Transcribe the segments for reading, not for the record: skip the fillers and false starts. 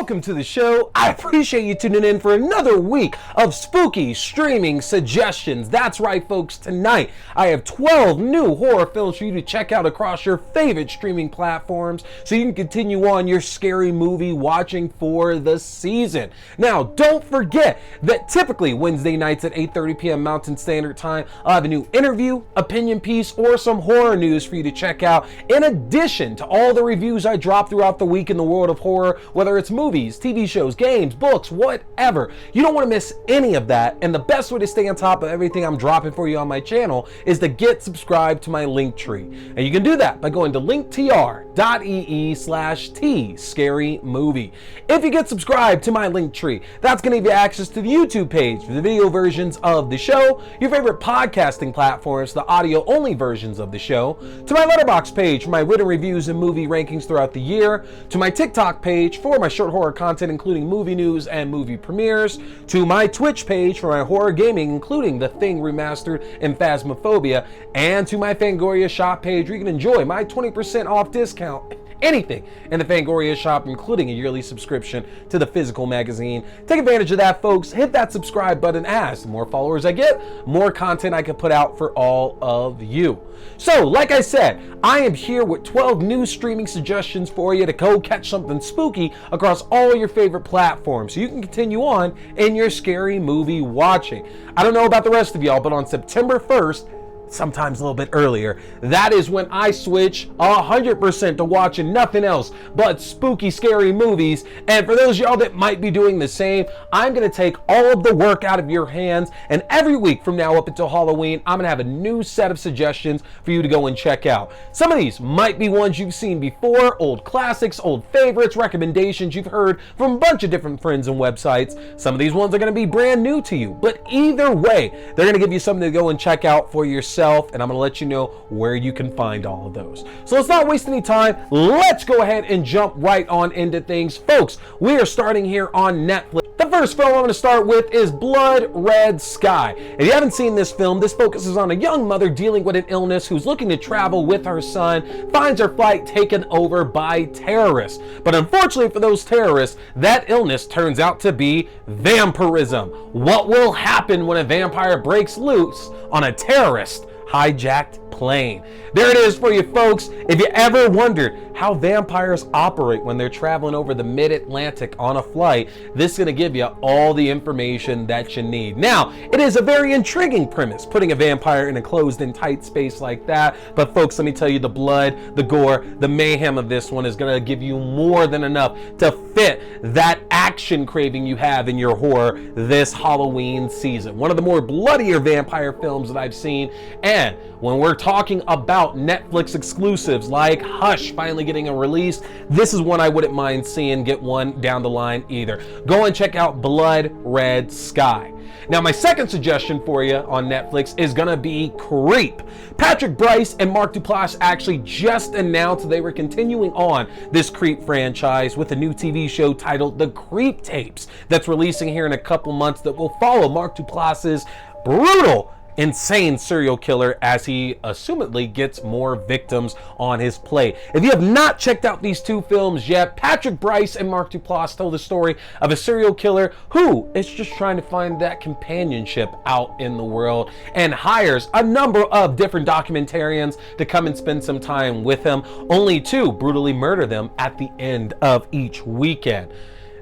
welcome to the show. I appreciate you tuning in for another week of spooky streaming suggestions. That's right, folks. Tonight, I have 12 new horror films for you to check out across your favorite streaming platforms so you can continue on your scary movie watching for the season. Now, don't forget that typically Wednesday nights at 8:30 p.m. Mountain Standard Time, I'll have a new interview, opinion piece, or some horror news for you to check out, in addition to all the reviews I drop throughout the week in the world of horror, whether it's movies, TV shows, games, books, whatever. You don't want to miss any of that, and the best way to stay on top of everything I'm dropping for you on my channel is to get subscribed to my Linktree. And you can do that by going to linktr.ee/tscarymovie. If you get subscribed to my Linktree, that's going to give you access to the YouTube page for the video versions of the show, your favorite podcasting platforms, the audio-only versions of the show, to my Letterboxd page for my written reviews and movie rankings throughout the year, to my TikTok page for my short horror content including movie news and movie premieres, to my Twitch page for my horror gaming including The Thing Remastered and Phasmophobia, and to my Fangoria shop page where you can enjoy my 20% off discount anything in the Fangoria shop, including a yearly subscription to the physical magazine. Take advantage of that, folks. Hit that subscribe button, as the more followers I get, more content I can put out for all of you. So, like I said, I am here with 12 new streaming suggestions for you to go catch something spooky across all your favorite platforms so you can continue on in your scary movie watching. I don't know about the rest of y'all, but on September 1st, sometimes a little bit earlier, that is when I switch 100% to watching nothing else but spooky, scary movies. And for those of y'all that might be doing the same, I'm going to take all of the work out of your hands, and every week from now up until Halloween, I'm going to have a new set of suggestions for you to go and check out. Some of these might be ones you've seen before, old classics, old favorites, recommendations you've heard from a bunch of different friends and websites. Some of these ones are going to be brand new to you, but either way, they're going to give you something to go and check out for yourself. And I'm going to let you know where you can find all of those. So let's not waste any time. Let's go ahead and jump right on into things. Folks, we are starting here on Netflix. The first film I'm going to start with is Blood Red Sky. If you haven't seen this film, this focuses on a young mother dealing with an illness who's looking to travel with her son, finds her flight taken over by terrorists. But unfortunately for those terrorists, that illness turns out to be vampirism. What will happen when a vampire breaks loose on a terrorist hijacked plane? There it is for you, folks. If you ever wondered how vampires operate when they're traveling over the mid-Atlantic on a flight, this is going to give you all the information that you need. Now, it is a very intriguing premise, putting a vampire in a closed and tight space like that. But folks, let me tell you, the blood, the gore, the mayhem of this one is going to give you more than enough to fit that action craving you have in your horror this Halloween season. One of the more bloodier vampire films that I've seen. And when we're talking about Netflix exclusives like Hush finally getting a release, this is one I wouldn't mind seeing get one down the line either. Go and check out Blood Red Sky. Now, my second suggestion for you on Netflix is gonna be Creep. Patrick Brice and Mark Duplass actually just announced they were continuing on this Creep franchise with a new TV show titled The Creep Tapes that's releasing here in a couple months that will follow Mark Duplass's brutal, insane serial killer as he assumedly gets more victims on his plate. If you have not checked out these two films yet, Patrick Brice and Mark Duplass tell the story of a serial killer who is just trying to find that companionship out in the world and hires a number of different documentarians to come and spend some time with him, only to brutally murder them at the end of each weekend.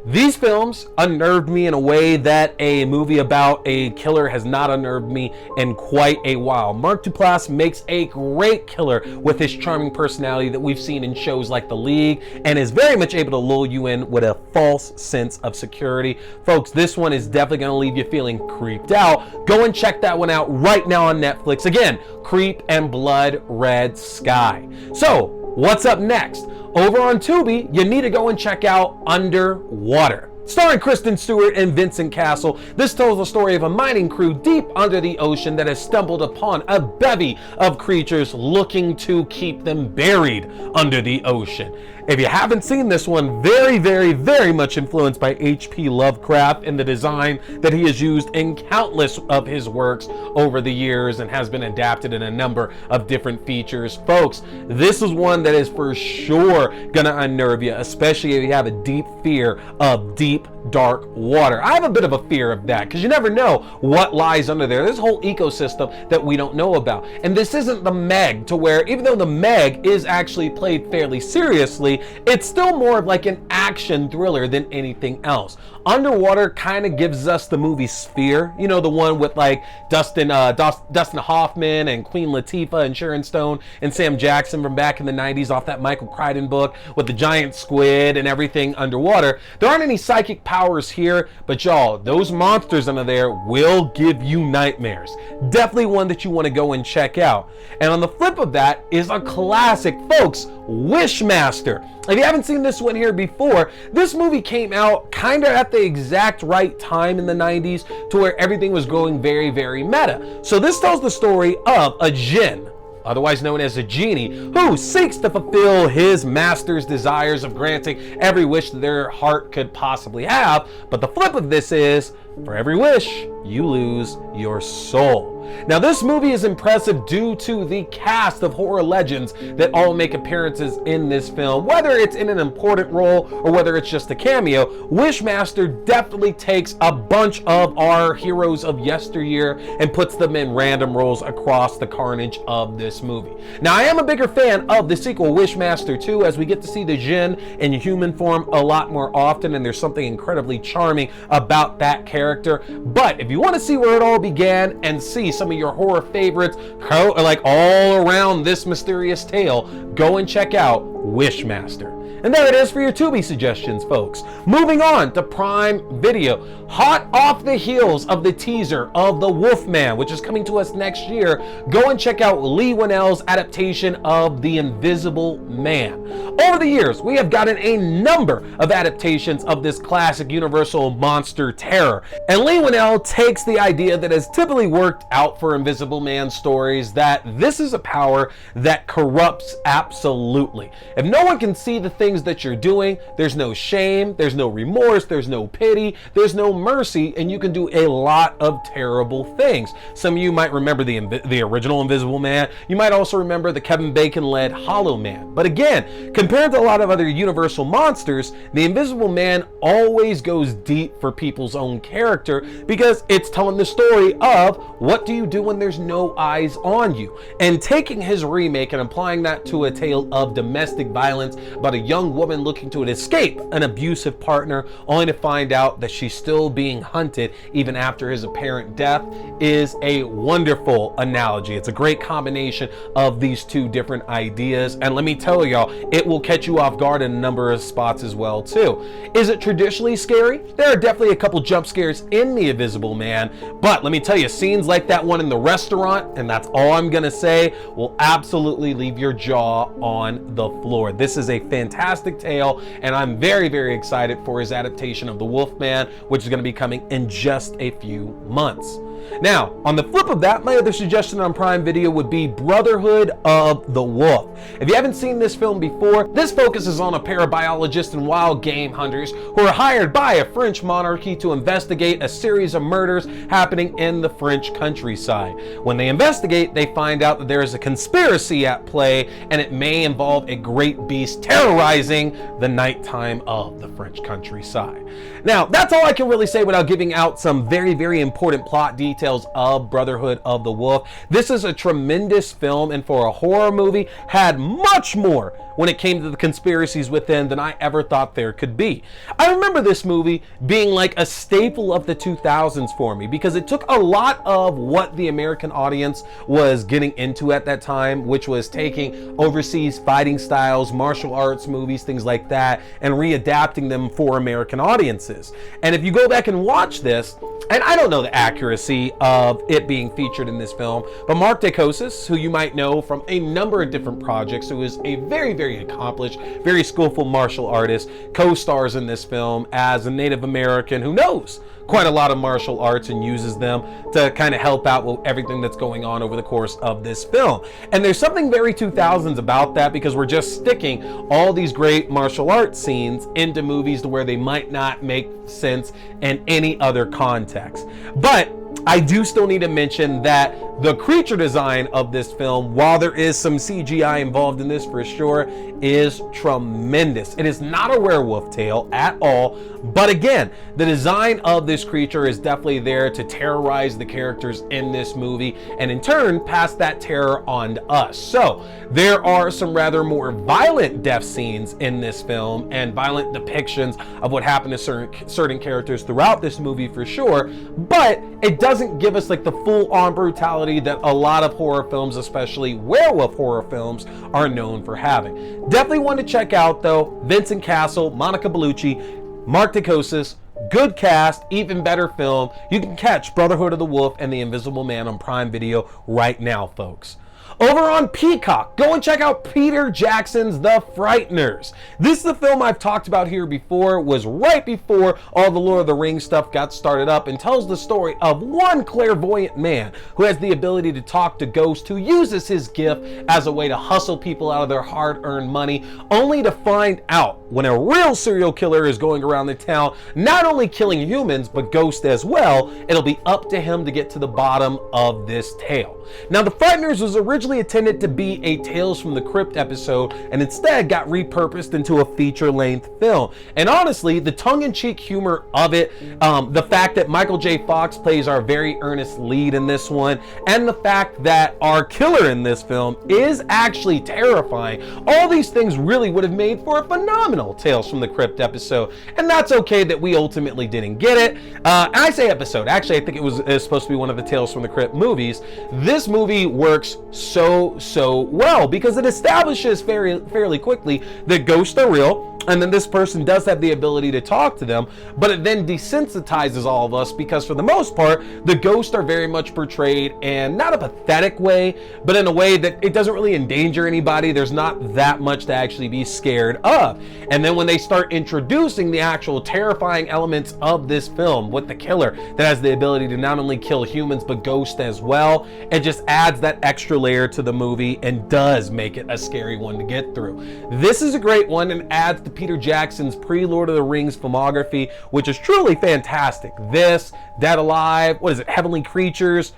These films unnerved me in a way that a movie about a killer has not unnerved me in quite a while. Mark Duplass makes a great killer with his charming personality that we've seen in shows like The League, and is very much able to lull you in with a false sense of security. Folks, this one is definitely going to leave you feeling creeped out. Go and check that one out right now on Netflix. Again, Creep and Blood Red Sky. So, what's up next? Over on Tubi, you need to go and check out Underwater. Starring Kristen Stewart and Vincent Castle, this tells the story of a mining crew deep under the ocean that has stumbled upon a bevy of creatures looking to keep them buried under the ocean. If you haven't seen this one, very much influenced by H.P. Lovecraft and the design that he has used in countless of his works over the years and has been adapted in a number of different features. Folks, this is one that is for sure gonna unnerve you, especially if you have a deep fear of deep, dark water. I have a bit of a fear of that because you never know what lies under there. There's a whole ecosystem that we don't know about. And this isn't the Meg, to where even though the Meg is actually played fairly seriously, it's still more of like an action thriller than anything else. Underwater kind of gives us the movie Sphere, you know, the one with like Dustin Hoffman and Queen Latifah and Sharon Stone and Sam Jackson from back in the 90s off that Michael Crichton book with the giant squid and everything underwater. There aren't any psychic powers here, but y'all, those monsters under there will give you nightmares. Definitely one that you want to go and check out. And on the flip of that is a classic, folks, Wishmaster. If you haven't seen this one here before, this movie came out kind of at the exact right time in the 90s to where everything was going very meta. So this tells the story of a jinn, otherwise known as a genie, who seeks to fulfill his master's desires of granting every wish that their heart could possibly have. But the flip of this is, for every wish, you lose your soul. Now, this movie is impressive due to the cast of horror legends that all make appearances in this film. Whether it's in an important role or whether it's just a cameo, Wishmaster definitely takes a bunch of our heroes of yesteryear and puts them in random roles across the carnage of this movie. Now, I am a bigger fan of the sequel, Wishmaster 2, as we get to see the Jinn in human form a lot more often, and there's something incredibly charming about that character. But if you want to see where it all began and see some of your horror favorites like all around this mysterious tale, go and check out Wishmaster. And there it is for your Tubi suggestions, folks. Moving on to Prime Video. Hot off the heels of the teaser of The Wolfman, which is coming to us next year, go and check out Leigh Whannell's adaptation of The Invisible Man. Over the years, we have gotten a number of adaptations of this classic universal monster terror. And Leigh Whannell takes the idea that has typically worked out for Invisible Man stories, that this is a power that corrupts absolutely. If no one can see the things that you're doing, there's no shame, there's no remorse, there's no pity, there's no mercy, and you can do a lot of terrible things. Some of you might remember the original Invisible Man. You might also remember the Kevin Bacon-led Hollow Man. But again, compared to a lot of other Universal monsters, the Invisible Man always goes deep for people's own character because it's telling the story of what do you do when there's no eyes on you. And taking his remake and applying that to a tale of domestic violence about a young woman looking to escape an abusive partner only to find out that she's still being hunted even after his apparent death is a wonderful analogy. It's a great combination of these two different ideas, and let me tell y'all, it will catch you off guard in a number of spots as well too. Is it traditionally scary? There are definitely a couple jump scares in The Invisible Man, but let me tell you, scenes like that one in the restaurant, and that's all I'm gonna say, will absolutely leave your jaw on the floor. This is a fantastic tale, and I'm very excited for his adaptation of The Wolfman, which is going to be coming in just a few months. Now, on the flip of that, my other suggestion on Prime Video would be Brotherhood of the Wolf. If you haven't seen this film before, this focuses on a pair of biologists and wild game hunters who are hired by a French monarchy to investigate a series of murders happening in the French countryside. When they investigate, they find out that there is a conspiracy at play, and it may involve a great beast terrorizing the nighttime of the French countryside. Now, that's all I can really say without giving out some very important plot details of Brotherhood of the Wolf. This is a tremendous film, and for a horror movie, had much more when it came to the conspiracies within than I ever thought there could be. I remember this movie being like a staple of the 2000s for me because it took a lot of what the American audience was getting into at that time, which was taking overseas fighting styles, martial arts movies, things like that, and readapting them for American audiences. And if you go back and watch this, and I don't know the accuracy worthy of it being featured in this film. But Mark Dacascos, who you might know from a number of different projects, who is a very, very accomplished, very skillful martial artist, co-stars in this film as a Native American who knows quite a lot of martial arts and uses them to kind of help out with everything that's going on over the course of this film. And there's something very 2000s about that, because we're just sticking all these great martial arts scenes into movies to where they might not make sense in any other context. But I do still need to mention that the creature design of this film, while there is some CGI involved in this for sure, is tremendous. It is not a werewolf tale at all, but again, the design of this creature is definitely there to terrorize the characters in this movie, and in turn pass that terror on to us. So there are some rather more violent death scenes in this film and violent depictions of what happened to certain characters throughout this movie for sure, but it doesn't give us like the full-on brutality that a lot of horror films, especially werewolf horror films, are known for having. Definitely one to check out though. Vincent Cassel, Monica Bellucci, Mark Dacascos, good cast, even better film. You can catch Brotherhood of the Wolf and The Invisible Man on Prime Video right now, folks. Over on Peacock, go and check out Peter Jackson's The Frighteners. This is the film I've talked about here before. It was right before all the Lord of the Rings stuff got started up, and tells the story of one clairvoyant man who has the ability to talk to ghosts, who uses his gift as a way to hustle people out of their hard-earned money, only to find out when a real serial killer is going around the town, not only killing humans, but ghosts as well. It'll be up to him to get to the bottom of this tale. Now, The Frighteners was originally intended to be a Tales from the Crypt episode, and instead got repurposed into a feature-length film. And honestly, the tongue-in-cheek humor of it, the fact that Michael J. Fox plays our very earnest lead in this one, and the fact that our killer in this film is actually terrifying, all these things really would have made for a phenomenal Tales from the Crypt episode. And that's okay that we ultimately didn't get it. And I say episode, actually I think it was supposed to be one of the Tales from the Crypt movies. This movie works so well, because it establishes fairly quickly that ghosts are real, and then this person does have the ability to talk to them, but it then desensitizes all of us, because for the most part, the ghosts are very much portrayed in not a pathetic way, but in a way that it doesn't really endanger anybody. There's not that much to actually be scared of. And then when they start introducing the actual terrifying elements of this film with the killer that has the ability to not only kill humans, but ghosts as well, it just adds that extra layer to the movie and does make it a scary one to get through. This is a great one and adds to Peter Jackson's pre-Lord of the Rings filmography, which is truly fantastic. This, Dead Alive, what is it, Heavenly Creatures,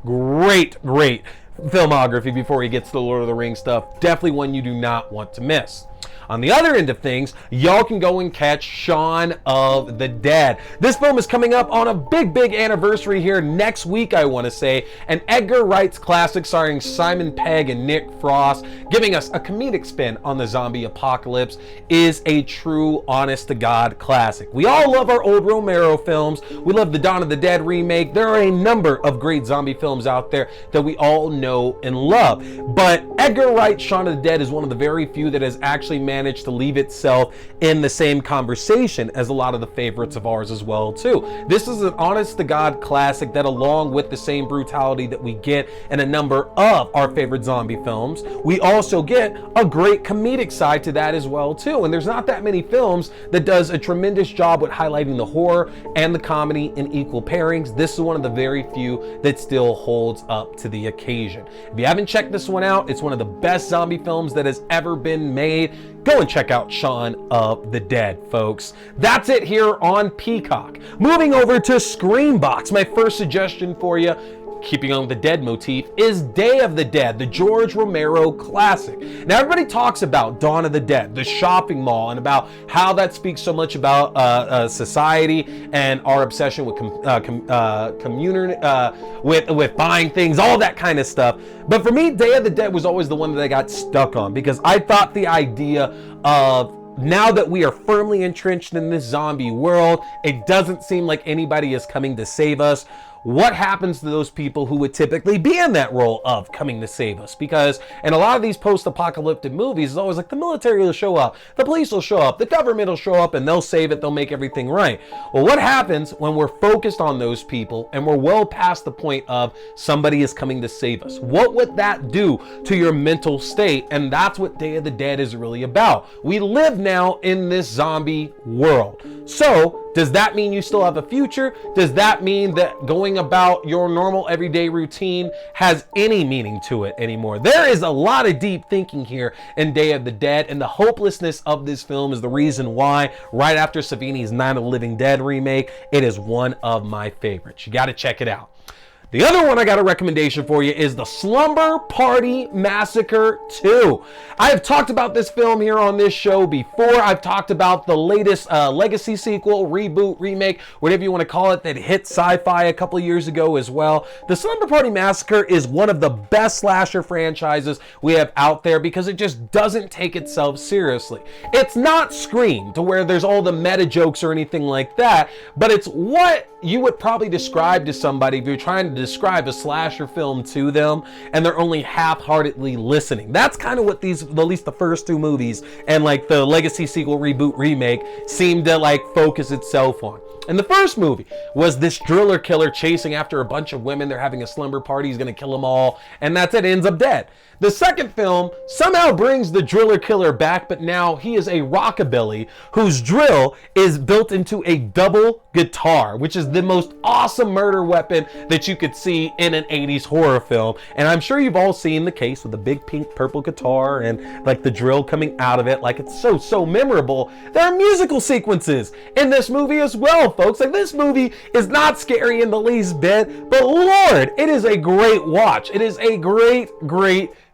great filmography before he gets to the Lord of the Rings stuff. Definitely one you do not want to miss. On the other end of things, y'all can go and catch Shaun of the Dead. This film is coming up on a big anniversary here next week, I want to say. An Edgar Wright's classic starring Simon Pegg and Nick Frost, giving us a comedic spin on the zombie apocalypse, is a true, honest-to-God classic. We all love our old Romero films. We love the Dawn of the Dead remake. There are a number of great zombie films out there that we all know and love. But Edgar Wright's Shaun of the Dead is one of the very few that has actually managed to leave itself in the same conversation as a lot of the favorites of ours as well too. This is an honest-to-God classic that, along with the same brutality that we get in a number of our favorite zombie films, we also get a great comedic side to that as well too. And there's not that many films that does a tremendous job with highlighting the horror and the comedy in equal pairings. This is one of the very few that still holds up to the occasion. If you haven't checked this one out, it's one of the best zombie films that has ever been made. Go and check out Shaun of the Dead, folks. That's it here on Peacock. Moving over to Screambox, my first suggestion for you, keeping on the dead motif, is Day of the Dead, the George Romero classic. Now, everybody talks about Dawn of the Dead, the shopping mall, and about how that speaks so much about society and our obsession with with buying things, all that kind of stuff. But for me, Day of the Dead was always the one that I got stuck on, because I thought the idea of, now that we are firmly entrenched in this zombie world, it doesn't seem like anybody is coming to save us. what happens to those people who would typically be in that role of coming to save us? Because in a lot of these post-apocalyptic movies, it's always like the military will show up, the police will show up, the government will show up, and they'll save it, they'll make everything right. Well, what happens when we're focused on those people and we're well past the point of somebody is coming to save us? What would that do to your mental state? And that's what Day of the Dead is really about. We live now in this zombie world. So does that mean you still have a future? Does that mean that going about your normal everyday routine has any meaning to it anymore? There is a lot of deep thinking here in Day of the Dead, and the hopelessness of this film is the reason why, right after Savini's Night of the Living Dead remake, it is one of my favorites. You got to check it out. The other one I got a recommendation for you is The Slumber Party Massacre 2. I have talked about this film here on this show before. I've talked about the latest legacy sequel, reboot, remake, whatever you want to call it, that hit sci-fi a couple of years ago as well. The Slumber Party Massacre is one of the best slasher franchises we have out there because it just doesn't take itself seriously. It's not Scream, to where there's all the meta jokes or anything like that, but it's what you would probably describe to somebody if you're trying to describe a slasher film to them and they're only half-heartedly listening. That's kind of what these, at least the first two movies and like the legacy sequel, reboot, remake, seem to like focus itself on. And the first movie was this driller killer chasing after a bunch of women. They're having a slumber party. He's going to kill them all. And that's it. Ends up dead. The second film somehow brings the driller killer back, but now he is a rockabilly whose drill is built into a double guitar, which is the most awesome murder weapon that you could see in an 80s horror film. And I'm sure you've all seen the case with the big pink purple guitar and like the drill coming out of it. Like it's so memorable. There are musical sequences in this movie as well, folks. Like this movie is not scary in the least bit, but Lord, it is a great watch. It is a great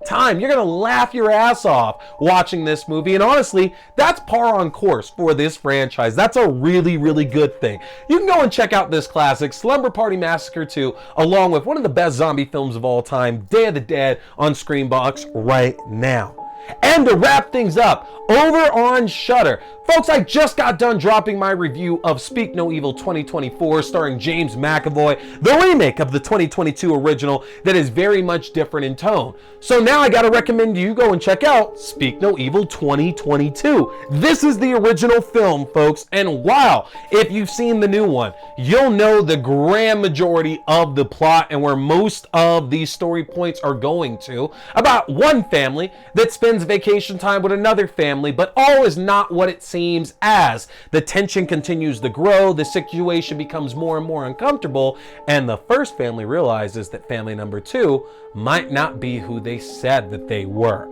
time. You're gonna laugh your ass off watching this movie, and honestly, that's par on course for this franchise. That's a really good thing. You can go and check out this classic, Slumber Party Massacre 2, along with one of the best zombie films of all time, Day of the Dead, on Screambox right now. And to wrap things up, over on Shudder, folks, I just got done dropping my review of Speak No Evil 2024, starring James McAvoy, the remake of the 2022 original that is very much different in tone. So now I gotta recommend you go and check out Speak No Evil 2022. This is the original film, folks, and wow, if you've seen the new one, you'll know the grand majority of the plot and where most of these story points are going to, about one family that spends vacation time with another family, but all is not what it seems as. The tension continues to grow, the situation becomes more and more uncomfortable, and the first family realizes that family number two might not be who they said that they were.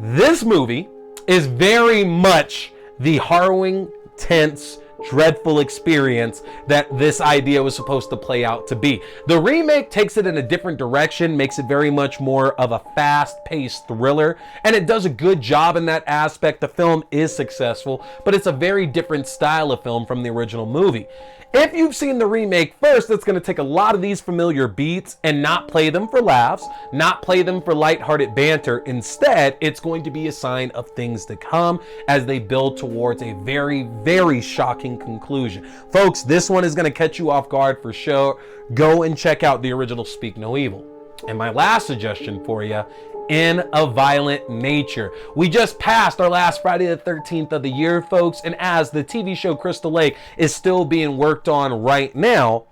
This movie is very much the harrowing, tense, dreadful experience that this idea was supposed to play out to be. The remake takes it in a different direction, makes it very much more of a fast-paced thriller, and it does a good job in that aspect. The film is successful, but it's a very different style of film from the original movie. If you've seen the remake first, it's going to take a lot of these familiar beats and not play them for laughs, not play them for lighthearted banter. Instead, it's going to be a sign of things to come as they build towards a very shocking conclusion. Folks, this one is going to catch you off guard for sure. Go and check out the original Speak No Evil. And my last suggestion for you, In a Violent Nature. We just passed our last Friday the 13th of the year, folks, and as the TV show Crystal Lake is still being worked on right now,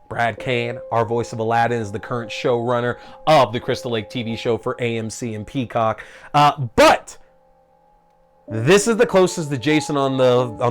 Brad Kane, our voice of Aladdin, is the current showrunner of the Crystal Lake TV show for AMC and Peacock. But this is the closest to Jason on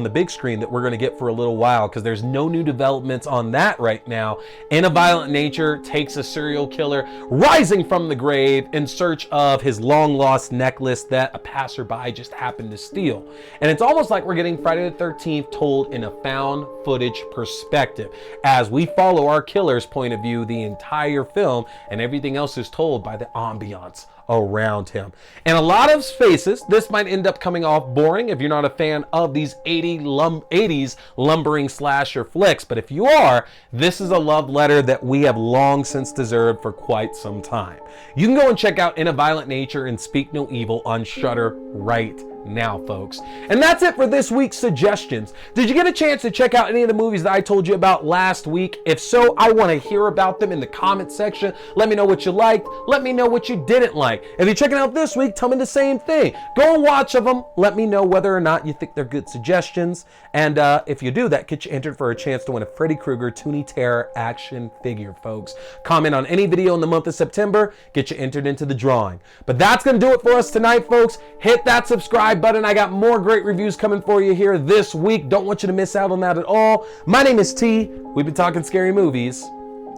the big screen that we're going to get for a little while, because there's no new developments on that right now. In a Violent Nature takes a serial killer rising from the grave in search of his long-lost necklace that a passerby just happened to steal. And it's almost like we're getting Friday the 13th told in a found footage perspective, as we follow our killer's point of view the entire film, and everything else is told by the ambiance around him. In a lot of spaces, this might end up coming off boring if you're not a fan of these 80s lumbering slasher flicks, but if you are, this is a love letter that we have long since deserved for quite some time. You can go and check out In a Violent Nature and Speak No Evil on Shudder right now, folks. And that's it for this week's suggestions. Did you get a chance to check out any of the movies that I told you about last week? If so, I want to hear about them in the comment section. Let me know what you liked. Let me know what you didn't like. If you're checking out this week, tell me the same thing. Go and watch them. Let me know whether or not you think they're good suggestions. And if you do, that gets you entered for a chance to win a Freddy Krueger Toonie Terror action figure, folks. Comment on any video in the month of September, get you entered into the drawing. But that's going to do it for us tonight, folks. Hit that subscribe button. I got more great reviews coming for you here this week. Don't want you to miss out on that at all. My name is T. We've been talking scary movies.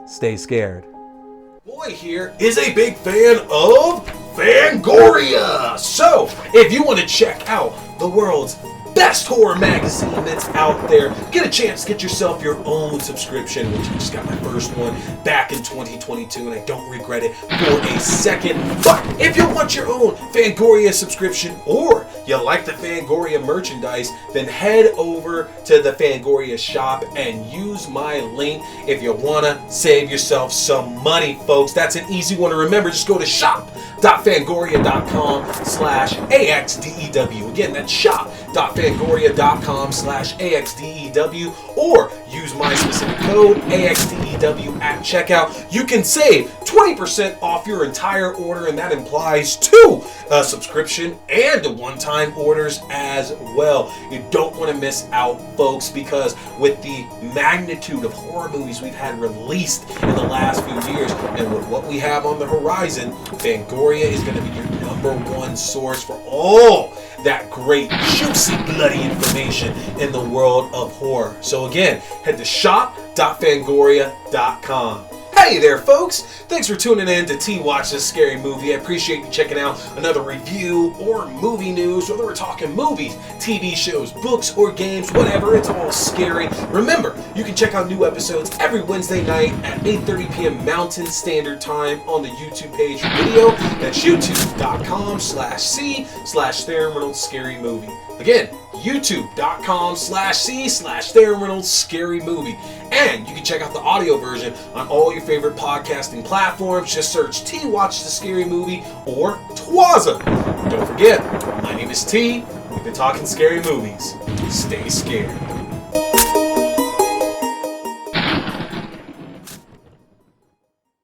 Stay scared. Boy here is a big fan of Fangoria. So, if you want to check out the world's best horror magazine that's out there, get a chance to get yourself your own subscription, which I just got my first one back in 2022, and I don't regret it for a second. But if you want your own Fangoria subscription, or you like the Fangoria merchandise, then head over to the Fangoria shop and use my link if you want to save yourself some money, folks. That's an easy one to remember. Just go to shop.fangoria.com/axdew. Again, that's shop.fangoria.com/axdew, or use my specific code AXDEW at checkout. You can save 20% off your entire order, and that implies 2 subscription and one-time orders as well. You don't want to miss out, folks, because with the magnitude of horror movies we've had released in the last few years, and with what we have on the horizon, Fangoria is going to be your #1 source for all that great, juicy, bloody information in the world of horror. So again, head to shop.fangoria.com. Hey there, folks! Thanks for tuning in to T Watch This Scary Movie. I appreciate you checking out another review or movie news, whether we're talking movies, TV shows, books, or games, whatever, it's all scary. Remember, you can check out new episodes every Wednesday night at 8:30 p.m. Mountain Standard Time on the YouTube page for video. That's youtube.com/C/Theron Reynolds Scary Movie. Again, youtube.com/C/Theron Reynolds Scary Movie. And you can check out the audio version on all your favorite podcasting platforms. Just search T Watch the Scary Movie or TWASM. Don't forget, my name is T. We've been talking scary movies. Stay scared.